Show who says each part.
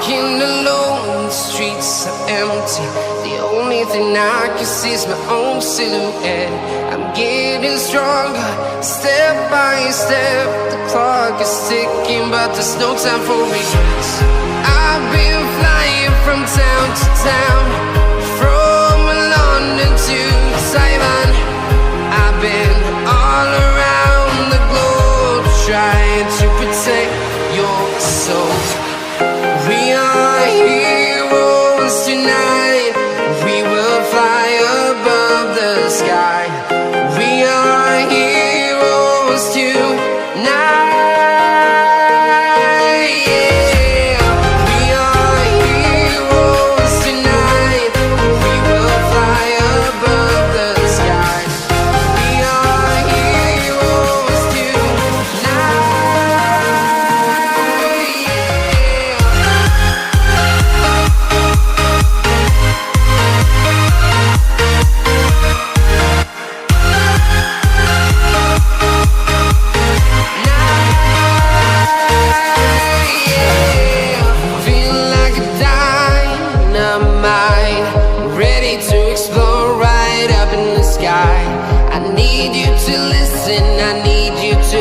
Speaker 1: walking alone, the streets are empty. The only thing I can see is my own silhouette. I'm getting stronger, step by step. The clock is ticking, but there's no time for regrets. I've been flying from town to town, from London to Taiwan. I've been all around the globe, trying to protect your soul. We are heroes tonight. We will fly above the sky. We are heroes tonight. Yeah. We are heroes tonight. We will fly above the sky. We are heroes tonight. Feeling like a dynamite, ready to explode right up in the sky. I need you to listen, I need you to